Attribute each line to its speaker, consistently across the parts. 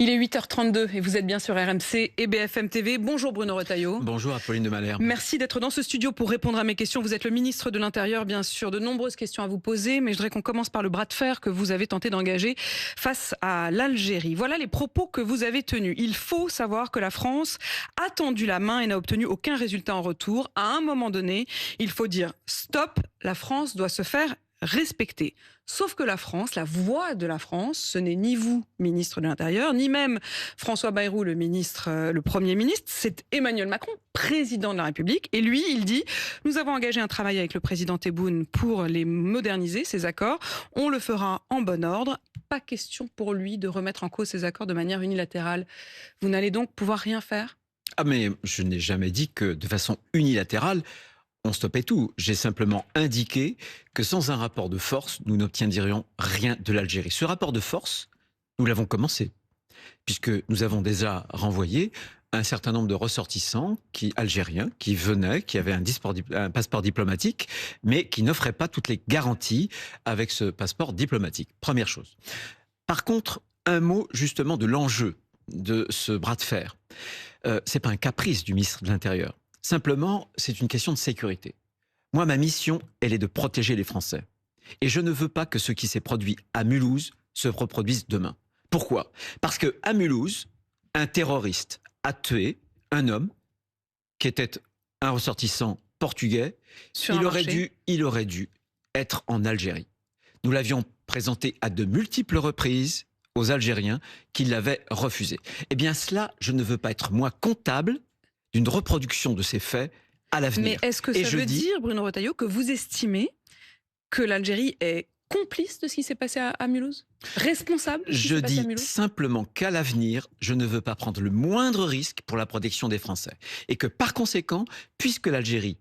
Speaker 1: Il est 8h32 et vous êtes bien sur RMC et BFM TV. Bonjour Bruno Retailleau.
Speaker 2: Bonjour Apolline de Malherbe.
Speaker 1: Merci d'être dans ce studio pour répondre à mes questions. Vous êtes le ministre de l'Intérieur, bien sûr, de nombreuses questions à vous poser, mais je voudrais qu'on commence par le bras de fer que vous avez tenté d'engager face à l'Algérie. Voilà les propos que vous avez tenus. Il faut savoir que la France a tendu la main et n'a obtenu aucun résultat en retour. À un moment donné, il faut dire stop, la France doit se faire respecter. Sauf que la France, la voix de la France, ce n'est ni vous, ministre de l'Intérieur, ni même François Bayrou, le Premier ministre, c'est Emmanuel Macron, président de la République. Et lui, il dit, nous avons engagé un travail avec le président Tebboune pour les moderniser, ces accords. On le fera en bon ordre. Pas question pour lui de remettre en cause ces accords de manière unilatérale. Vous n'allez donc pouvoir rien faire ?
Speaker 2: Ah mais je n'ai jamais dit que de façon unilatérale, on stoppait tout. J'ai simplement indiqué que sans un rapport de force, nous n'obtiendrions rien de l'Algérie. Ce rapport de force, nous l'avons commencé, puisque nous avons déjà renvoyé un certain nombre de ressortissants algériens qui venaient, qui avaient un passeport diplomatique, mais qui n'offraient pas toutes les garanties avec ce passeport diplomatique. Première chose. Par contre, un mot justement de l'enjeu de ce bras de fer. C'est pas un caprice du ministre de l'Intérieur. Simplement, c'est une question de sécurité. Moi, ma mission, elle est de protéger les Français. Et je ne veux pas que ce qui s'est produit à Mulhouse se reproduise demain. Pourquoi ? Parce qu'à Mulhouse, un terroriste a tué un homme qui était un ressortissant portugais. Il aurait dû être en Algérie. Nous l'avions présenté à de multiples reprises aux Algériens qui l'avaient refusé. Eh bien cela, je ne veux pas être moi comptable d'une reproduction de ces faits à l'avenir.
Speaker 1: Mais est-ce que ça veut dire, Bruno Retailleau, que vous estimez que l'Algérie est complice de ce qui s'est passé à Mulhouse ? Responsable de ce qui s'est passé à Mulhouse ?
Speaker 2: Je dis simplement qu'à l'avenir, je ne veux pas prendre le moindre risque pour la protection des Français. Et que par conséquent, puisque l'Algérie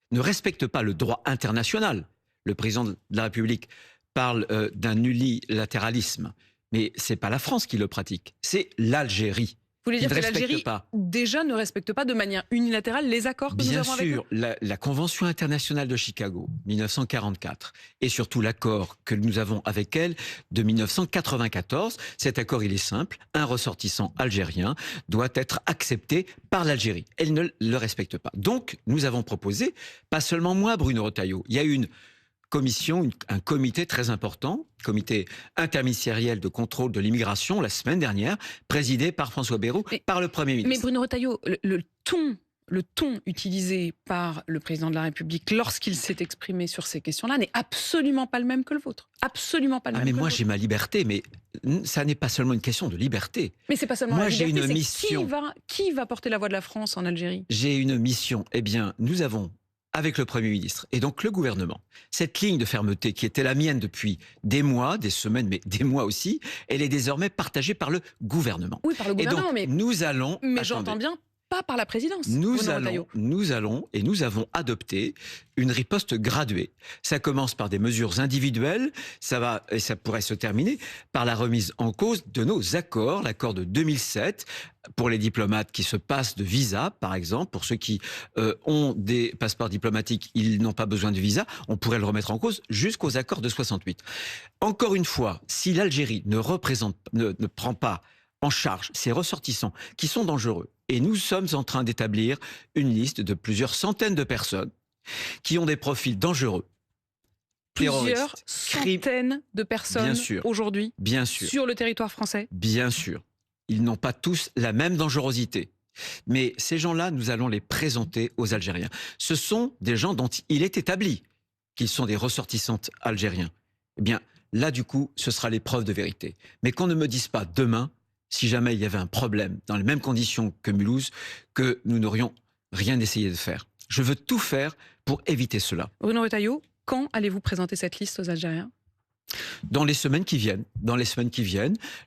Speaker 2: ne respecte pas le droit international, le président de la République parle d'un unilatéralisme, mais ce n'est pas la France qui le pratique, c'est l'Algérie.
Speaker 1: Vous voulez dire que l'Algérie déjà ne respecte pas de manière unilatérale les accords que nous avons avec eux ?
Speaker 2: Bien sûr, la Convention internationale de Chicago, 1944, et surtout l'accord que nous avons avec elle de 1994. Cet accord, il est simple. Un ressortissant algérien doit être accepté par l'Algérie. Elle ne le respecte pas. Donc, nous avons proposé, pas seulement moi, Bruno Retailleau, il y a une commission, un comité très important, comité interministériel de contrôle de l'immigration, la semaine dernière, présidé par François Bayrou, par le Premier ministre.
Speaker 1: Mais Bruno Retailleau, le ton utilisé par le président de la République lorsqu'il s'est exprimé sur ces questions-là n'est absolument pas le même que le vôtre. Absolument pas le même
Speaker 2: mais
Speaker 1: que
Speaker 2: moi,
Speaker 1: le vôtre.
Speaker 2: j'ai ma liberté, mais ça n'est pas seulement une question de liberté.
Speaker 1: Mais c'est pas seulement
Speaker 2: moi,
Speaker 1: la liberté,
Speaker 2: j'ai une
Speaker 1: c'est
Speaker 2: mission.
Speaker 1: Qui va porter la voix de la France en Algérie ?
Speaker 2: J'ai une mission. Eh bien, nous avons, avec le Premier ministre et donc le gouvernement, cette ligne de fermeté qui était la mienne depuis des mois, des semaines, mais des mois aussi, elle est désormais partagée par le gouvernement.
Speaker 1: Oui, par le gouvernement,
Speaker 2: et donc, nous allons...
Speaker 1: Mais j'entends bien, pas par la présidence.
Speaker 2: Nous allons et nous avons adopté une riposte graduée. Ça commence par des mesures individuelles, ça pourrait se terminer par la remise en cause de nos accords, l'accord de 2007 pour les diplomates qui se passent de visa, par exemple, pour ceux qui ont des passeports diplomatiques, ils n'ont pas besoin de visa, on pourrait le remettre en cause jusqu'aux accords de 68. Encore une fois, si l'Algérie ne prend pas en charge ces ressortissants qui sont dangereux, et nous sommes en train d'établir une liste de plusieurs centaines de personnes qui ont des profils dangereux.
Speaker 1: Plusieurs centaines de personnes aujourd'hui sur le territoire français ?
Speaker 2: Bien sûr. Ils n'ont pas tous la même dangerosité. Mais ces gens-là, nous allons les présenter aux Algériens. Ce sont des gens dont il est établi qu'ils sont des ressortissants algériens. Eh bien, là, du coup, ce sera l'épreuve de vérité. Mais qu'on ne me dise pas demain, si jamais il y avait un problème dans les mêmes conditions que Mulhouse, que nous n'aurions rien essayé de faire. Je veux tout faire pour éviter cela.
Speaker 1: Bruno Retailleau, quand allez-vous présenter cette liste aux Algériens ?
Speaker 2: Dans les semaines qui viennent.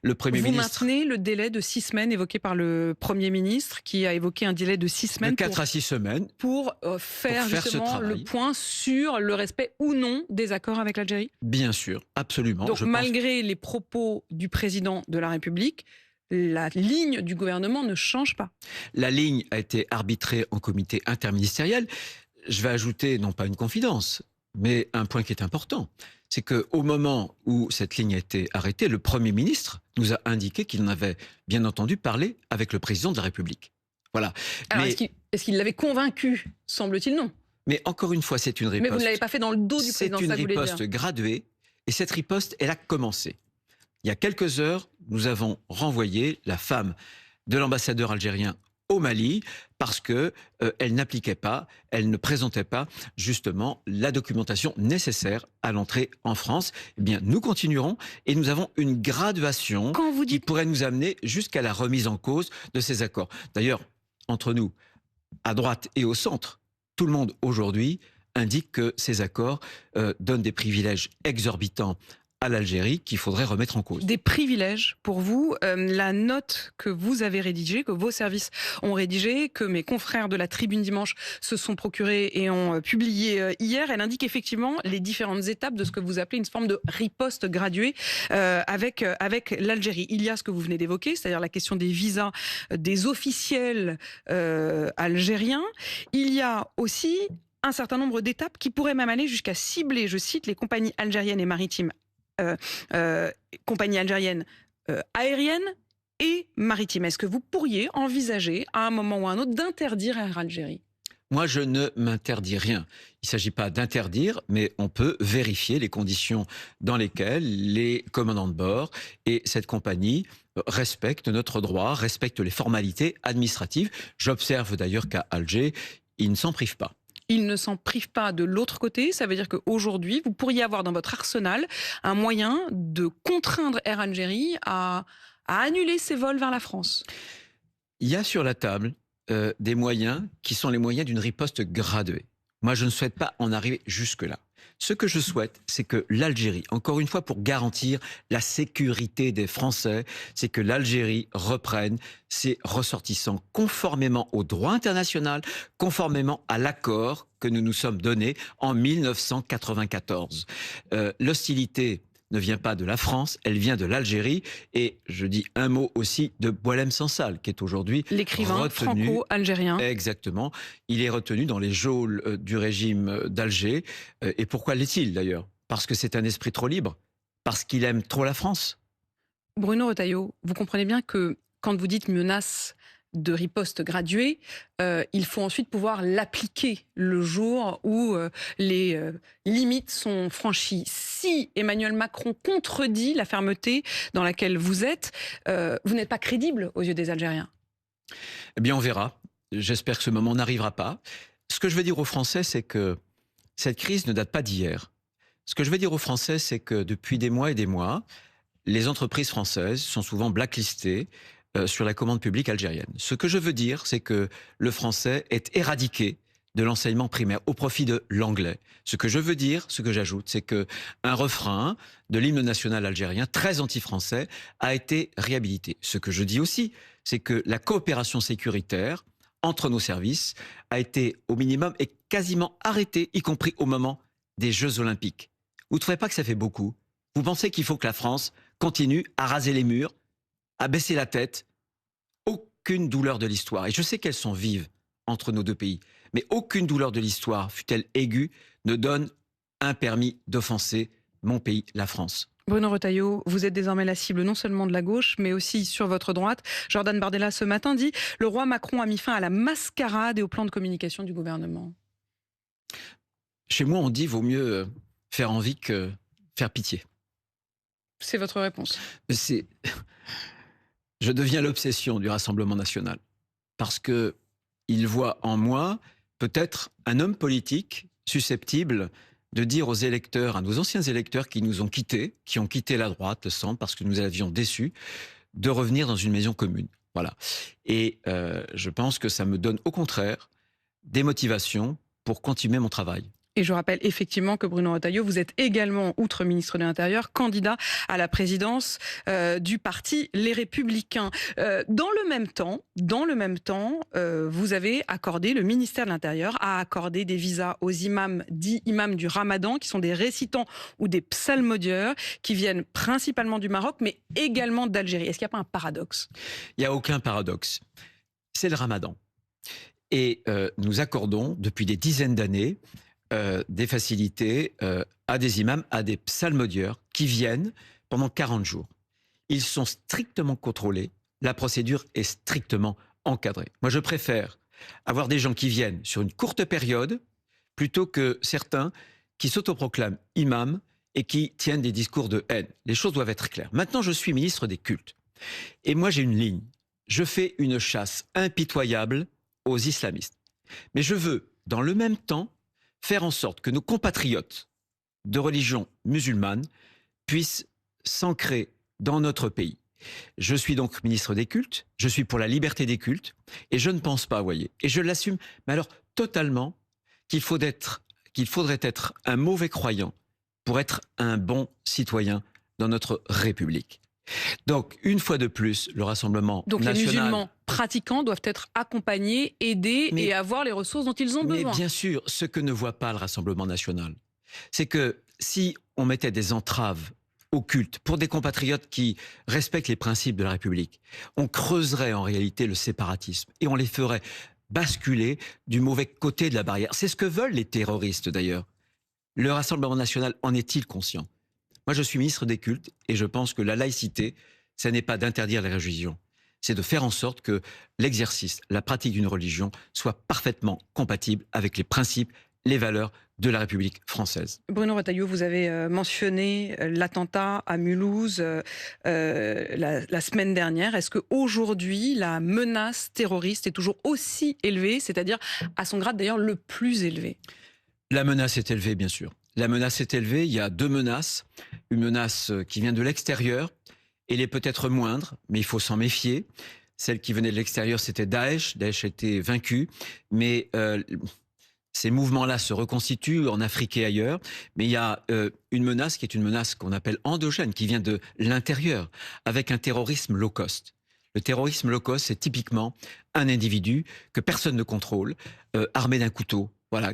Speaker 2: Le Premier ministre...
Speaker 1: Vous maintenez le délai de 6 semaines évoqué par le Premier ministre, qui a évoqué un délai de 6 semaines.
Speaker 2: De 4 à 6 semaines.
Speaker 1: Pour faire justement le point sur le respect ou non des accords avec l'Algérie ?
Speaker 2: Bien sûr, absolument.
Speaker 1: Donc malgré les propos du président de la République, la ligne du gouvernement ne change pas.
Speaker 2: La ligne a été arbitrée en comité interministériel. Je vais ajouter, non pas une confidence, Mais un point qui est important, c'est qu'au moment où cette ligne a été arrêtée, le Premier ministre nous a indiqué qu'il en avait bien entendu parlé avec le président de la République. Voilà.
Speaker 1: Alors, est-ce qu'il l'avait convaincu? Semble-t-il non.
Speaker 2: Mais encore une fois, c'est une riposte.
Speaker 1: Mais vous ne l'avez pas fait dans le dos du président,
Speaker 2: c'est une
Speaker 1: ça
Speaker 2: riposte graduée, et cette riposte, elle a commencé. Il y a quelques heures, nous avons renvoyé la femme de l'ambassadeur algérien au Mali parce que elle n'appliquait pas, elle ne présentait pas justement la documentation nécessaire à l'entrée en France. Eh bien, nous continuerons et nous avons une graduation qui pourrait nous amener jusqu'à la remise en cause de ces accords. D'ailleurs, entre nous, à droite et au centre, tout le monde aujourd'hui indique que ces accords donnent des privilèges exorbitants à l'Algérie qu'il faudrait remettre en cause.
Speaker 1: Des privilèges pour vous. La note que vous avez rédigée, que vos services ont rédigée, que mes confrères de la Tribune Dimanche se sont procurés et ont publié hier, elle indique effectivement les différentes étapes de ce que vous appelez une forme de riposte graduée avec l'Algérie. Il y a ce que vous venez d'évoquer, c'est-à-dire la question des visas des officiels algériens. Il y a aussi un certain nombre d'étapes qui pourraient même aller jusqu'à cibler, je cite, les compagnies algériennes et maritimes compagnie algérienne aérienne et maritime. Est-ce que vous pourriez envisager à un moment ou à un autre d'interdire Air Algérie?
Speaker 2: Moi, je ne m'interdis rien. Il ne s'agit pas d'interdire, mais on peut vérifier les conditions dans lesquelles les commandants de bord et cette compagnie respectent notre droit, respectent les formalités administratives. J'observe d'ailleurs qu'à Alger, ils ne s'en privent pas.
Speaker 1: Il ne s'en prive pas de l'autre côté. Ça veut dire qu'aujourd'hui, vous pourriez avoir dans votre arsenal un moyen de contraindre Air Algérie à annuler ses vols vers la France.
Speaker 2: Il y a sur la table des moyens qui sont les moyens d'une riposte graduée. Moi, je ne souhaite pas en arriver jusque-là. Ce que je souhaite, c'est que l'Algérie, encore une fois pour garantir la sécurité des Français, c'est que l'Algérie reprenne ses ressortissants conformément au droit international, conformément à l'accord que nous nous sommes donné en 1994. L'hostilité ne vient pas de la France, elle vient de l'Algérie. Et je dis un mot aussi de Boualem Sansal, qui est aujourd'hui
Speaker 1: l'écrivain franco-algérien.
Speaker 2: Exactement. Il est retenu dans les geôles du régime d'Alger. Et pourquoi l'est-il d'ailleurs? Parce que c'est un esprit trop libre, parce qu'il aime trop la France.
Speaker 1: Bruno Retailleau, vous comprenez bien que quand vous dites menace de riposte graduée, il faut ensuite pouvoir l'appliquer le jour où les limites sont franchies. Si Emmanuel Macron contredit la fermeté dans laquelle vous êtes, vous n'êtes pas crédible aux yeux des Algériens.
Speaker 2: Eh bien, on verra. J'espère que ce moment n'arrivera pas. Ce que je veux dire aux Français, c'est que cette crise ne date pas d'hier. Ce que je veux dire aux Français, c'est que depuis des mois et des mois, les entreprises françaises sont souvent blacklistées sur la commande publique algérienne. Ce que je veux dire, c'est que le français est éradiqué de l'enseignement primaire au profit de l'anglais. Ce que je veux dire, ce que j'ajoute, c'est que un refrain de l'hymne national algérien, très anti-français, a été réhabilité. Ce que je dis aussi, c'est que la coopération sécuritaire entre nos services a été au minimum et quasiment arrêtée, y compris au moment des Jeux Olympiques. Vous ne trouvez pas que ça fait beaucoup? Vous pensez qu'il faut que la France continue à raser les murs, à baisser la tête? Aucune douleur de l'histoire, et je sais qu'elles sont vives entre nos deux pays, mais aucune douleur de l'histoire, fût-elle aiguë, ne donne un permis d'offenser mon pays, la France.
Speaker 1: Bruno Retailleau, vous êtes désormais la cible non seulement de la gauche, mais aussi sur votre droite. Jordan Bardella, ce matin, dit « Le roi Macron a mis fin à la mascarade et au plan de communication du gouvernement ».
Speaker 2: Chez moi, on dit « vaut mieux faire envie que faire pitié ».
Speaker 1: C'est votre réponse?
Speaker 2: Je deviens l'obsession du Rassemblement national. Parce qu'il voit en moi peut-être un homme politique susceptible de dire aux électeurs, à nos anciens électeurs qui nous ont quittés, qui ont quitté la droite, le centre, parce que nous l'avions déçus, de revenir dans une maison commune. Voilà. Et je pense que ça me donne au contraire des motivations pour continuer mon travail.
Speaker 1: Et je rappelle effectivement que Bruno Retailleau, vous êtes également, outre ministre de l'Intérieur, candidat à la présidence du parti Les Républicains. Dans le même temps, vous avez accordé, le ministère de l'Intérieur a accordé des visas aux imams dits imams du Ramadan, qui sont des récitants ou des psalmodieurs, qui viennent principalement du Maroc, mais également d'Algérie. Est-ce qu'il n'y a pas un paradoxe?
Speaker 2: Il n'y a aucun paradoxe. C'est le Ramadan. Et nous accordons, depuis des dizaines d'années, des facilités à des imams, à des psalmodieurs qui viennent pendant 40 jours. Ils sont strictement contrôlés, la procédure est strictement encadrée. Moi, je préfère avoir des gens qui viennent sur une courte période plutôt que certains qui s'autoproclament imams et qui tiennent des discours de haine. Les choses doivent être claires. Maintenant, je suis ministre des cultes. Et moi, j'ai une ligne. Je fais une chasse impitoyable aux islamistes. Mais je veux, dans le même temps, faire en sorte que nos compatriotes de religion musulmane puissent s'ancrer dans notre pays. Je suis donc ministre des cultes, je suis pour la liberté des cultes, et je ne pense pas, voyez, et je l'assume, mais alors totalement, qu'il faudrait être un mauvais croyant pour être un bon citoyen dans notre République. Donc, une fois de plus, le Rassemblement
Speaker 1: Donc
Speaker 2: national...
Speaker 1: les musulmans pratiquants doivent être accompagnés, aidés et avoir les ressources dont ils ont besoin.
Speaker 2: Mais bien sûr, ce que ne voit pas le Rassemblement national, c'est que si on mettait des entraves au culte pour des compatriotes qui respectent les principes de la République, on creuserait en réalité le séparatisme et on les ferait basculer du mauvais côté de la barrière. C'est ce que veulent les terroristes d'ailleurs. Le Rassemblement national en est-il conscient ? Moi, je suis ministre des cultes et je pense que la laïcité, ce n'est pas d'interdire les religions, c'est de faire en sorte que l'exercice, la pratique d'une religion soit parfaitement compatible avec les principes, les valeurs de la République française.
Speaker 1: Bruno Retailleau, vous avez mentionné l'attentat à Mulhouse la semaine dernière. Est-ce qu'aujourd'hui, la menace terroriste est toujours aussi élevée, c'est-à-dire à son grade d'ailleurs le plus élevé ?
Speaker 2: La menace est élevée, bien sûr. La menace est élevée. Il y a deux menaces. Une menace qui vient de l'extérieur. Elle est peut-être moindre, mais il faut s'en méfier. Celle qui venait de l'extérieur, c'était Daesh. Daesh a été vaincu. Mais ces mouvements-là se reconstituent en Afrique et ailleurs. Mais il y a une menace qui est une menace qu'on appelle endogène, qui vient de l'intérieur, avec un terrorisme low cost. Le terrorisme low cost, c'est typiquement un individu que personne ne contrôle, armé d'un couteau. Voilà,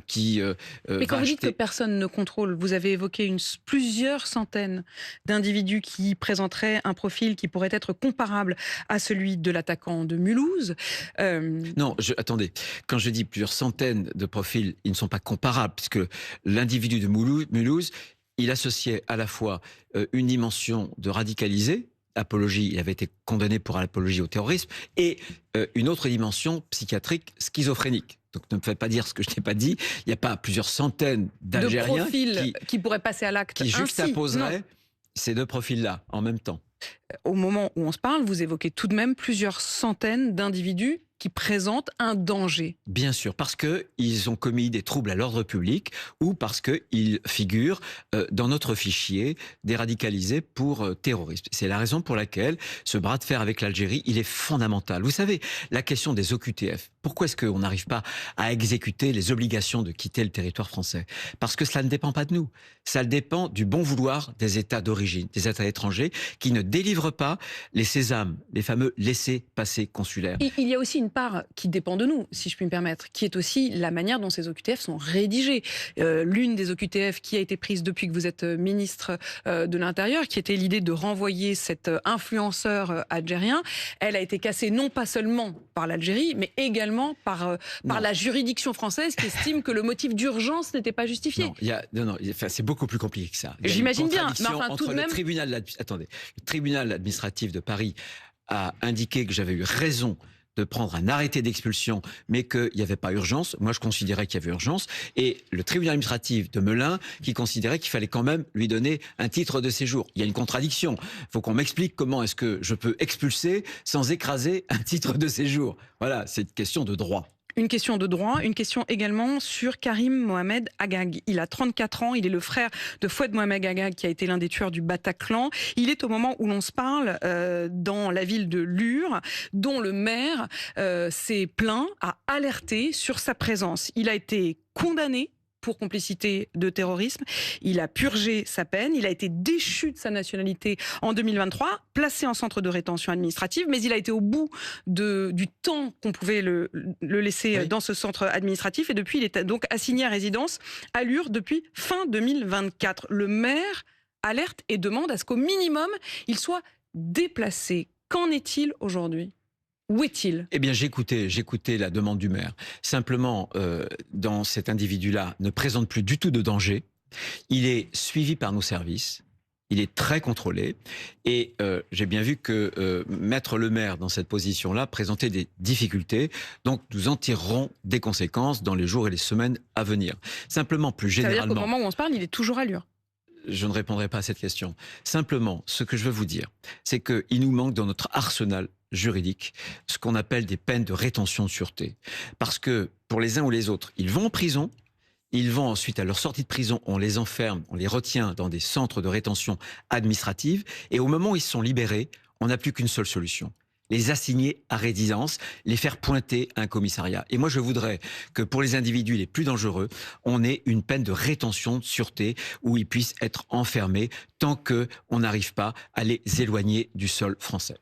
Speaker 1: mais quand vous dites que personne ne contrôle, vous avez évoqué plusieurs centaines d'individus qui présenteraient un profil qui pourrait être comparable à celui de l'attaquant de Mulhouse.
Speaker 2: Non, attendez. Quand je dis plusieurs centaines de profils, ils ne sont pas comparables, puisque l'individu de Mulhouse, il associait à la fois une dimension de radicalisé, apologie, il avait été condamné pour apologie au terrorisme, et une autre dimension psychiatrique schizophrénique. Donc ne me faites pas dire ce que je n'ai pas dit. Il n'y a pas plusieurs centaines d'Algériens
Speaker 1: de profils qui pourraient passer à l'acte
Speaker 2: qui juxtaposeraient ces deux profils-là en même temps.
Speaker 1: Au moment où on se parle, vous évoquez tout de même plusieurs centaines d'individus qui présentent un danger.
Speaker 2: Bien sûr, parce qu'ils ont commis des troubles à l'ordre public ou parce qu'ils figurent dans notre fichier des radicalisés pour terrorisme. C'est la raison pour laquelle ce bras de fer avec l'Algérie, il est fondamental. Vous savez, la question des OQTF, pourquoi est-ce qu'on n'arrive pas à exécuter les obligations de quitter le territoire français ? Parce que cela ne dépend pas de nous. Ça dépend du bon vouloir des États d'origine, des États étrangers, qui ne délivrent pas les sésames, les fameux laissez-passer consulaires.
Speaker 1: Il y a aussi une part qui dépend de nous, si je puis me permettre, qui est aussi la manière dont ces OQTF sont rédigés. L'une des OQTF qui a été prise depuis que vous êtes ministre de l'Intérieur, qui était l'idée de renvoyer cet influenceur algérien, elle a été cassée non pas seulement par l'Algérie, mais également par la juridiction française qui estime que le motif d'urgence n'était pas justifié.
Speaker 2: Non, c'est beaucoup plus compliqué que ça.
Speaker 1: J'imagine bien, mais enfin tout de même...
Speaker 2: Le tribunal administratif de Paris a indiqué que j'avais eu raison de prendre un arrêté d'expulsion, mais qu'il n'y avait pas urgence. Moi, je considérais qu'il y avait urgence. Et le tribunal administratif de Melun, qui considérait qu'il fallait quand même lui donner un titre de séjour. Il y a une contradiction. Il faut qu'on m'explique comment est-ce que je peux expulser sans écraser un titre de séjour. Voilà, c'est une question de droit.
Speaker 1: Une question de droit, une question également sur Karim Mohamed Agag. Il a 34 ans, il est le frère de Fouad Mohamed Agag qui a été l'un des tueurs du Bataclan. Il est au moment où l'on se parle dans la ville de Lure, dont le maire s'est plaint, a alerté sur sa présence. Il a été condamné pour complicité de terrorisme. Il a purgé sa peine. Il a été déchu de sa nationalité en 2023, placé en centre de rétention administrative, mais il a été au bout du temps qu'on pouvait le laisser dans ce centre administratif. Et depuis, il est donc assigné à résidence à Lure depuis fin 2024. Le maire alerte et demande à ce qu'au minimum, il soit déplacé. Qu'en est-il aujourd'hui ? Où est-il?
Speaker 2: Eh bien, j'ai écouté la demande du maire. Simplement, dans cet individu-là ne présente plus du tout de danger. Il est suivi par nos services. Il est très contrôlé. Et j'ai bien vu que mettre le maire dans cette position-là présentait des difficultés. Donc, nous en tirerons des conséquences dans les jours et les semaines à venir. Simplement, plus
Speaker 1: Ça veut dire
Speaker 2: généralement...
Speaker 1: qu'au moment où on se parle, il est toujours à Lure.
Speaker 2: Je ne répondrai pas à cette question. Simplement, ce que je veux vous dire, c'est qu'il nous manque dans notre arsenal juridique ce qu'on appelle des peines de rétention de sûreté. Parce que pour les uns ou les autres, ils vont en prison, ils vont ensuite à leur sortie de prison, on les enferme, on les retient dans des centres de rétention administrative, et au moment où ils sont libérés, on n'a plus qu'une seule solution: les assigner à résidence, les faire pointer à un commissariat. Et moi, je voudrais que pour les individus les plus dangereux, on ait une peine de rétention de sûreté où ils puissent être enfermés tant qu'on n'arrive pas à les éloigner du sol français.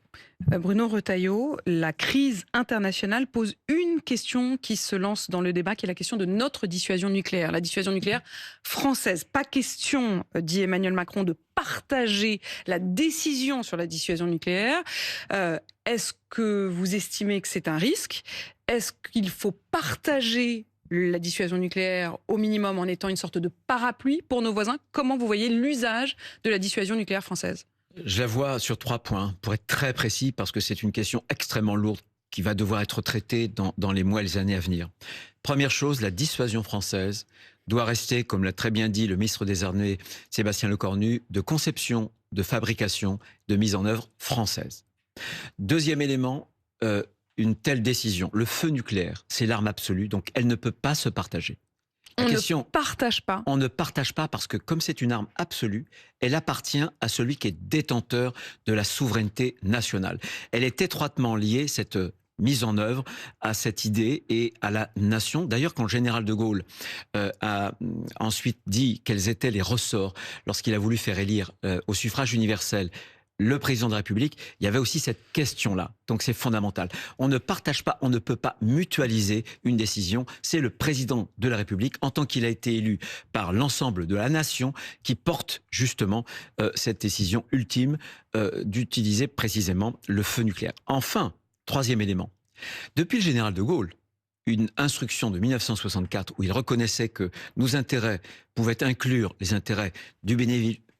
Speaker 1: Bruno Retailleau, la crise internationale pose une question qui se lance dans le débat, qui est la question de notre dissuasion nucléaire, la dissuasion nucléaire française. Pas question, dit Emmanuel Macron, de partager la décision sur la dissuasion nucléaire. Est-ce que vous estimez que c'est un risque? Est-ce qu'il faut partager la dissuasion nucléaire au minimum en étant une sorte de parapluie pour nos voisins? Comment vous voyez l'usage de la dissuasion nucléaire française?
Speaker 2: Je la vois sur 3 points, pour être très précis, parce que c'est une question extrêmement lourde qui va devoir être traitée dans les mois et les années à venir. Première chose, la dissuasion française doit rester, comme l'a très bien dit le ministre des Armées, Sébastien Lecornu, de conception, de fabrication, de mise en œuvre française. Deuxième élément, une telle décision, le feu nucléaire, c'est l'arme absolue, donc elle ne peut pas se partager.
Speaker 1: On ne partage pas.
Speaker 2: On ne partage pas parce que comme c'est une arme absolue, elle appartient à celui qui est détenteur de la souveraineté nationale. Elle est étroitement liée, cette mise en œuvre, à cette idée et à la nation. D'ailleurs, quand le général de Gaulle a ensuite dit quels étaient les ressorts lorsqu'il a voulu faire élire au suffrage universel le président de la République, il y avait aussi cette question-là. Donc c'est fondamental. On ne partage pas, on ne peut pas mutualiser une décision. C'est le président de la République, en tant qu'il a été élu par l'ensemble de la nation, qui porte justement cette décision ultime d'utiliser précisément le feu nucléaire. Enfin, troisième élément. Depuis le général de Gaulle, une instruction de 1964 où il reconnaissait que nos intérêts pouvaient inclure les intérêts du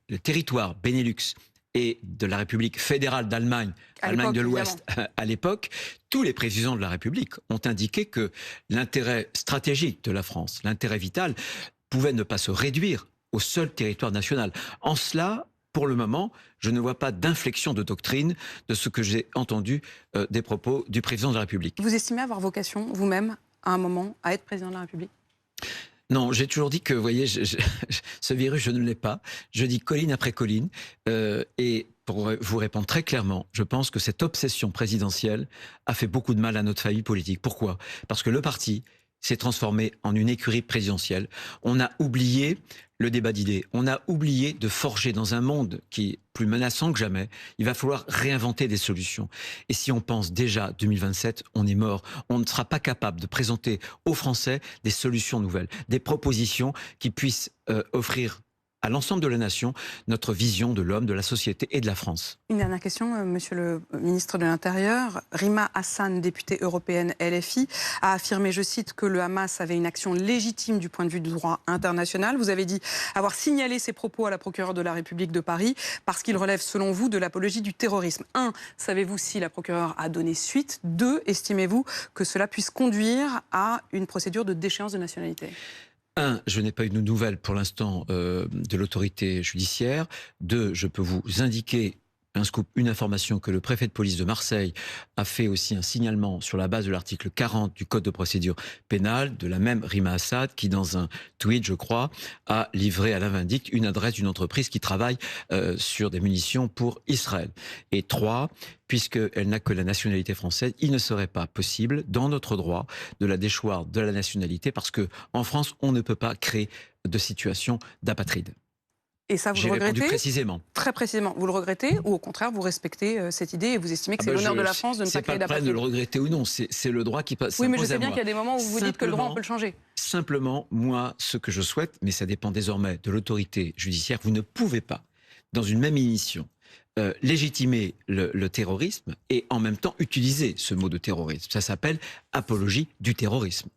Speaker 2: le territoire Benelux et de la République fédérale d'Allemagne, Allemagne de l'Ouest à l'époque, tous les présidents de la République ont indiqué que l'intérêt stratégique de la France, l'intérêt vital, pouvait ne pas se réduire au seul territoire national. En cela, pour le moment, je ne vois pas d'inflexion de doctrine de ce que j'ai entendu des propos du président de la République.
Speaker 1: Vous estimez avoir vocation, vous-même, à un moment, à être président de la République ?
Speaker 2: Non, j'ai toujours dit que, vous voyez, ce virus, je ne l'ai pas. Je dis colline après colline. Et pour vous répondre très clairement, je pense que cette obsession présidentielle a fait beaucoup de mal à notre famille politique. Pourquoi ? Parce que le parti s'est transformé en une écurie présidentielle. On a oublié le débat d'idées. On a oublié de forger dans un monde qui est plus menaçant que jamais. Il va falloir réinventer des solutions. Et si on pense déjà 2027, on est mort. On ne sera pas capable de présenter aux Français des solutions nouvelles, des propositions qui puissent offrir à l'ensemble de la nation notre vision de l'homme, de la société et de la France.
Speaker 1: Une dernière question, monsieur le ministre de l'Intérieur. Rima Hassan, députée européenne LFI, a affirmé, je cite, que le Hamas avait une action légitime du point de vue du droit international. Vous avez dit avoir signalé ces propos à la procureure de la République de Paris parce qu'ils relèvent, selon vous, de l'apologie du terrorisme. 1. Savez-vous si la procureure a donné suite ? 2. Estimez-vous que cela puisse conduire à une procédure de déchéance de nationalité ?
Speaker 2: 1, je n'ai pas eu de nouvelles pour l'instant de l'autorité judiciaire. 2, je peux vous indiquer un scoop, une information que le préfet de police de Marseille a fait aussi un signalement sur la base de l'article 40 du Code de procédure pénale de la même Rima Assad qui, dans un tweet, je crois, a livré à la vindicte une adresse d'une entreprise qui travaille sur des munitions pour Israël. Et 3, puisqu'elle n'a que la nationalité française, il ne serait pas possible, dans notre droit, de la déchoir de la nationalité parce qu'en France, on ne peut pas créer de situation d'apatride.
Speaker 1: Et ça, vous le regrettez ?
Speaker 2: J'ai répondu précisément.
Speaker 1: Très précisément. Vous le regrettez ou au contraire, vous respectez cette idée et vous estimez que c'est l'honneur de la France de ne pas créer d'apatride ?
Speaker 2: C'est pas le problème de le regretter ou non, c'est le droit qui passe.
Speaker 1: Oui, mais je sais bien qu'il y a des moments où vous dites que le droit, on peut le changer.
Speaker 2: Simplement, moi, ce que je souhaite, mais ça dépend désormais de l'autorité judiciaire, vous ne pouvez pas, dans une même émission, légitimer le terrorisme et en même temps utiliser ce mot de terrorisme. Ça s'appelle apologie du terrorisme.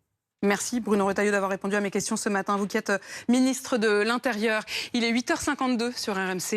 Speaker 1: Merci Bruno Retailleau d'avoir répondu à mes questions ce matin. Vous qui êtes ministre de l'Intérieur. Il est 8h52 sur RMC.